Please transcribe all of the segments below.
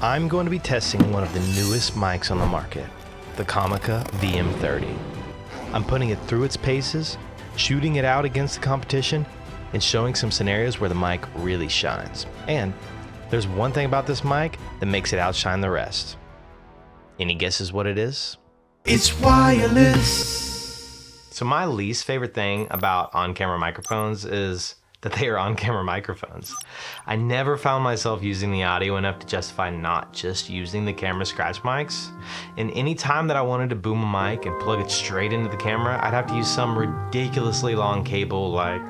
I'm going to be testing one of the newest mics on the market, the Comica VM30. I'm putting it through its paces, shooting it out against the competition, and showing some scenarios where the mic really shines. And there's one thing about this mic that makes it outshine the rest. Any guesses what it is? It's wireless. So my least favorite thing about on-camera microphones is that they are on-camera microphones. I never found myself using the audio enough to justify not just using the camera scratch mics. And any time that I wanted to boom a mic and plug it straight into the camera, I'd have to use some ridiculously long cable like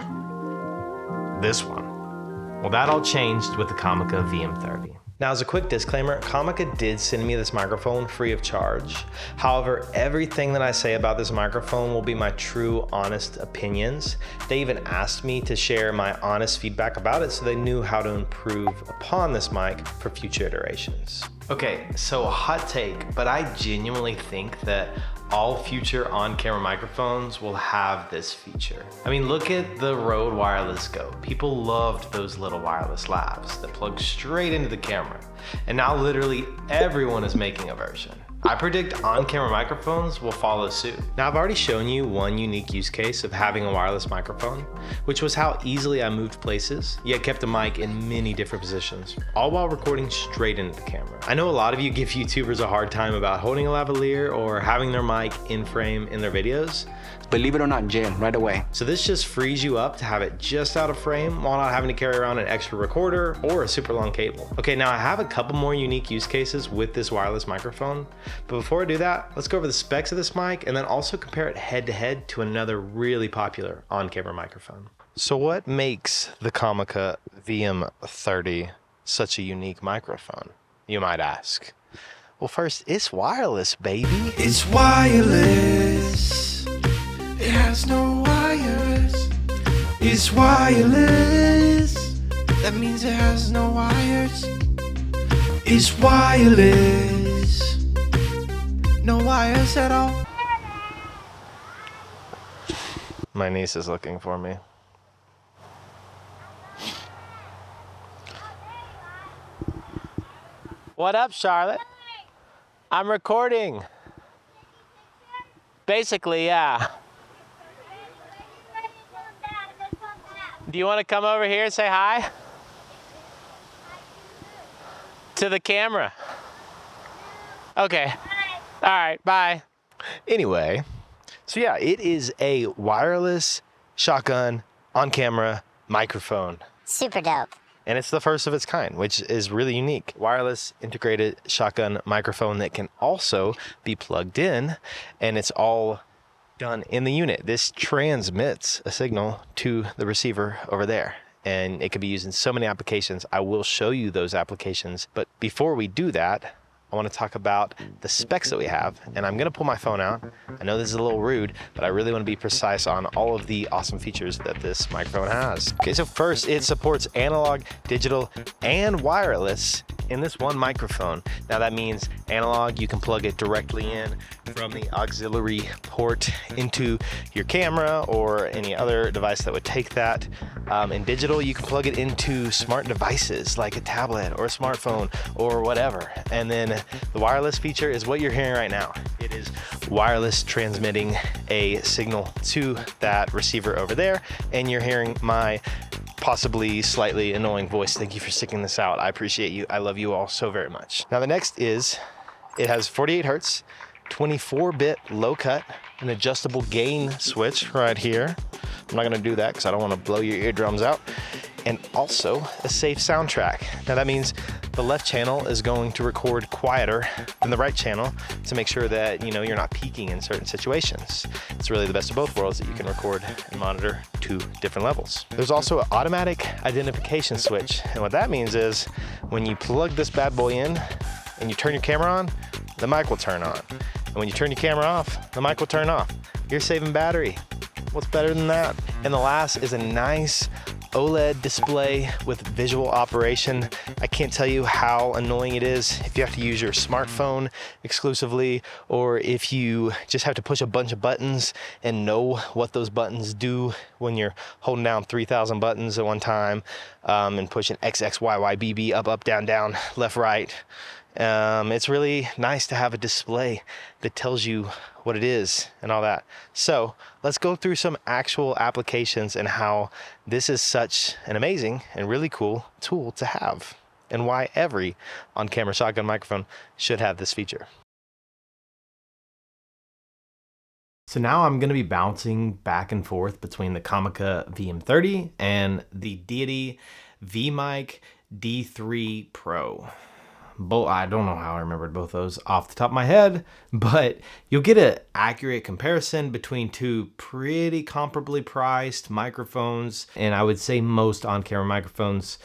this one. Well, that all changed with the Comica VM30. Now, as a quick disclaimer, Comica did send me this microphone free of charge. However, everything that I say about this microphone will be my true, honest opinions. They even asked me to share my honest feedback about it so they knew how to improve upon this mic for future iterations. Okay, so hot take, but I genuinely think that all future on-camera microphones will have this feature. I mean, look at the Rode Wireless Go. People loved those little wireless lavs that plug straight into the camera. And now literally everyone is making a version. I predict on-camera microphones will follow suit. Now, I've already shown you one unique use case of having a wireless microphone, which was how easily I moved places, yet kept the mic in many different positions, all while recording straight into the camera. I know a lot of you give YouTubers a hard time about holding a lavalier or having their mic in frame in their videos. Believe it or not, Jen, right away. So this just frees you up to have it just out of frame while not having to carry around an extra recorder or a super long cable. Okay, now I have a couple more unique use cases with this wireless microphone, but before I do that, let's go over the specs of this mic and then also compare it head to head to another really popular on-camera microphone. So what makes the Comica VM30 such a unique microphone, you might ask? Well, first, it's wireless, baby. It's wireless. It has no wires. It's wireless. That means it has no wires. It's wireless. No wires at all. My niece is looking for me. What up, Charlotte? I'm recording. Basically, yeah. Do you want to come over here and say hi? To the camera. Okay. All right, bye. Anyway, so yeah, it is a wireless shotgun on-camera microphone. Super dope. And it's the first of its kind, which is really unique. Wireless integrated shotgun microphone that can also be plugged in, and it's all done in the unit. This transmits a signal to the receiver over there, and it can be used in so many applications. I will show you those applications, but before we do that, I want to talk about the specs that we have, and I'm going to pull my phone out. I know this is a little rude, but I really want to be precise on all of the awesome features that this microphone has. Okay, so first, it supports analog, digital, and wireless in this one microphone. Now that means analog, you can plug it directly in from the auxiliary port into your camera or any other device that would take that. In digital, you can plug it into smart devices like a tablet or a smartphone or whatever. And then the wireless feature is what you're hearing right now. It is wireless transmitting a signal to that receiver over there, and you're hearing my possibly slightly annoying voice. Thank you for sticking this out. I appreciate you. I love you all so very much. Now the next is, it has 48 Hertz, 24-bit low cut, an adjustable gain switch right here. I'm not gonna do that because I don't want to blow your eardrums out. And also a safe soundtrack. Now that means the left channel is going to record quieter than the right channel to make sure that you're not peaking in certain situations. It's really the best of both worlds that you can record and monitor two different levels. There's also an automatic identification switch. And what that means is when you plug this bad boy in and you turn your camera on, the mic will turn on. And when you turn your camera off, the mic will turn off. You're saving battery. What's better than that? And the last is a nice OLED display with visual operation. I can't tell you how annoying it is if you have to use your smartphone exclusively, or if you just have to push a bunch of buttons and know what those buttons do when you're holding down 3,000 buttons at one time and pushing X, X, Y, Y, B, B, up, up, down, down, left, right. It's really nice to have a display that tells you what it is and all that. So let's go through some actual applications and how this is such an amazing and really cool tool to have, and why every on-camera shotgun microphone should have this feature. So now I'm going to be bouncing back and forth between the Comica VM30 and the Deity V-Mic D3 Pro. I don't know how I remembered both those off the top of my head, but you'll get an accurate comparison between two pretty comparably priced microphones, and I would say most on-camera microphones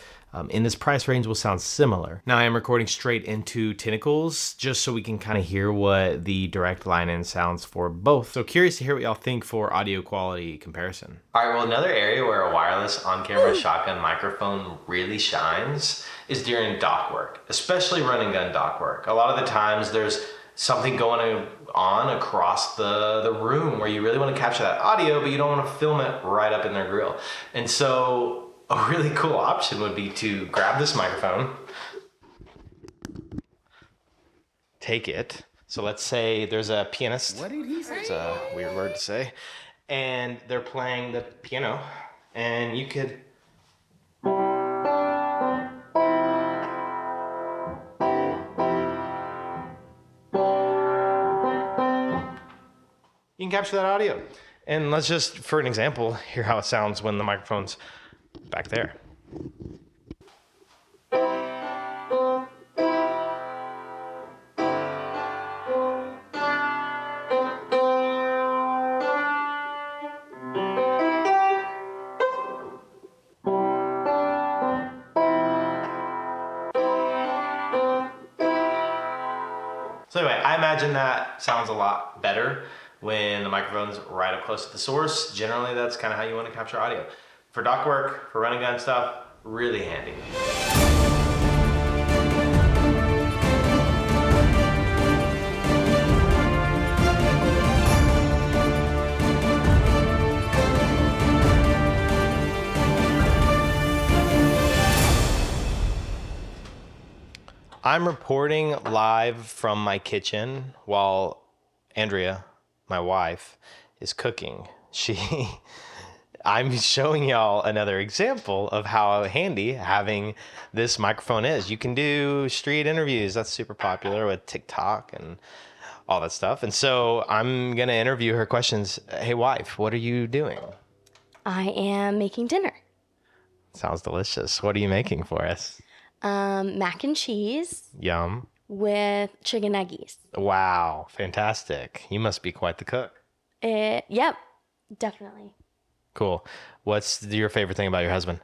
in this price range will sound similar. Now I am recording straight into Tentacles just so we can kind of hear what the direct line-in sounds for both. So curious to hear what y'all think for audio quality comparison. All right, well, another area where a wireless on-camera shotgun microphone really shines is during dock work, especially run and gun dock work. A lot of the times there's something going on across the room where you really want to capture that audio, but you don't want to film it right up in their grill. And so a really cool option would be to grab this microphone, take it. So let's say there's a pianist. What did he say? It's a weird word to say. And they're playing the piano, and you could capture that audio. And let's just, for an example, hear how it sounds when the microphone's back there. So anyway, I imagine that sounds a lot better when the microphone's right up close to the source. Generally, that's kind of how you want to capture audio. For dock work, for running gun stuff, really handy. I'm reporting live from my kitchen while Andrea, my wife, is cooking. I'm showing y'all another example of how handy having this microphone is. You can do street interviews. That's super popular with TikTok and all that stuff. And so I'm going to interview her questions. Hey, wife, what are you doing? I am making dinner. Sounds delicious. What are you making for us? Mac and cheese. Yum. With chicken nuggies. Wow, fantastic. You must be quite the cook. Yep, definitely. Cool. What's your favorite thing about your husband?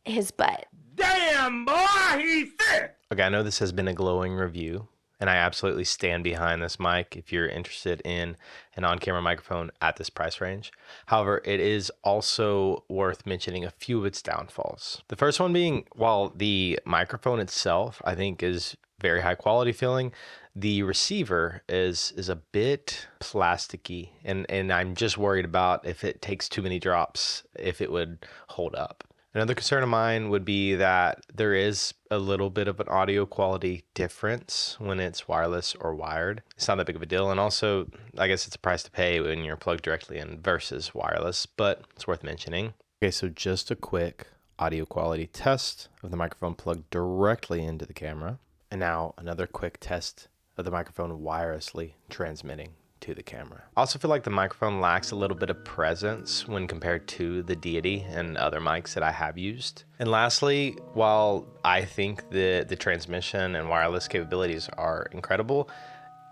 His butt. Damn, boy, he's thick. Okay, I know this has been a glowing review, and I absolutely stand behind this mic if you're interested in an on-camera microphone at this price range. However, it is also worth mentioning a few of its downfalls. The first one being, while the microphone itself, I think, is very high quality feeling, the receiver is a bit plasticky, and I'm just worried about if it takes too many drops, if it would hold up. Another concern of mine would be that there is a little bit of an audio quality difference when it's wireless or wired. It's not that big of a deal. And also, I guess it's a price to pay when you're plugged directly in versus wireless, but it's worth mentioning. Okay, so just a quick audio quality test of the microphone plugged directly into the camera. And now another quick test of the microphone wirelessly transmitting to the camera. I also feel like the microphone lacks a little bit of presence when compared to the Deity and other mics that I have used. And lastly, while I think the transmission and wireless capabilities are incredible,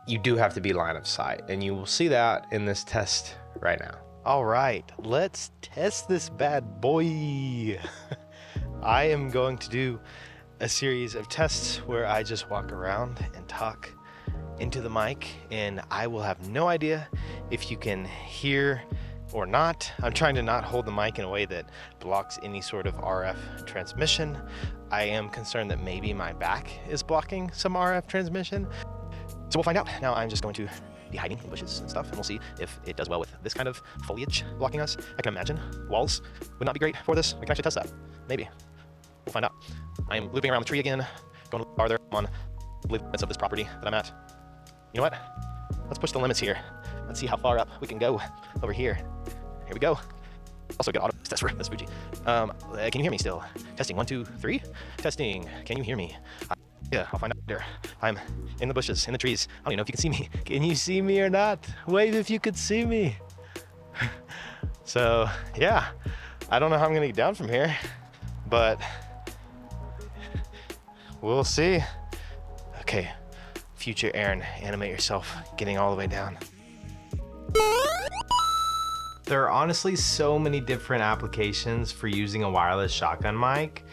you do have to be line of sight, and you will see that in this test right now. All right, let's test this bad boy. I am going to do a series of tests where I just walk around and talk into the mic, and I will have no idea if you can hear or not. I'm trying to not hold the mic in a way that blocks any sort of RF transmission. I am concerned that maybe my back is blocking some RF transmission. So we'll find out. Now I'm just going to be hiding in bushes and stuff, and we'll see if it does well with this kind of foliage blocking us. I can imagine walls would not be great for this. We can actually test that. Maybe. We'll find out. I am looping around the tree again, going a little farther on the limits of this property that I'm at. You know what? Let's push the limits here. Let's see how far up we can go over here. Here we go. Also good auto test for this Fuji. Can you hear me still? Testing, 1, 2, 3. Testing, can you hear me? Yeah, I'll find out later. I'm in the bushes, in the trees. I don't even know if you can see me. Can you see me or not? Wave if you could see me. So, yeah. I don't know how I'm gonna get down from here, but we'll see. Okay, future Aaron, animate yourself getting all the way down. There are honestly so many different applications for using a wireless shotgun mic,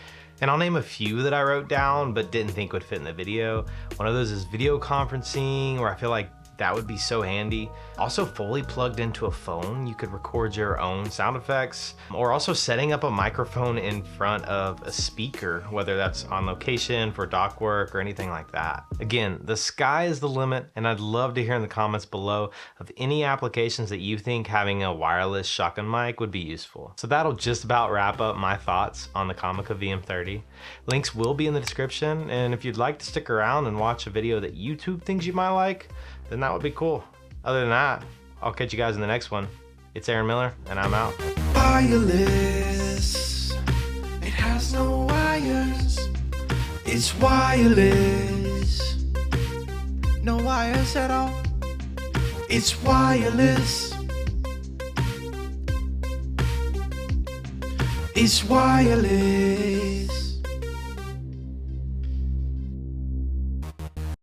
and I'll name a few that I wrote down but didn't think would fit in the video. One of those is video conferencing, where I feel like that would be so handy. Also, fully plugged into a phone, you could record your own sound effects, or also setting up a microphone in front of a speaker, whether that's on location for dock work or anything like that. Again, the sky is the limit, and I'd love to hear in the comments below of any applications that you think having a wireless shotgun mic would be useful. So that'll just about wrap up my thoughts on the Comica VM30. Links will be in the description, and if you'd like to stick around and watch a video that YouTube thinks you might like, then that would be cool. Other than that, I'll catch you guys in the next one. It's Aaron Miller, and I'm out. Wireless, it has no wires. It's wireless, no wires at all. It's wireless. It's wireless.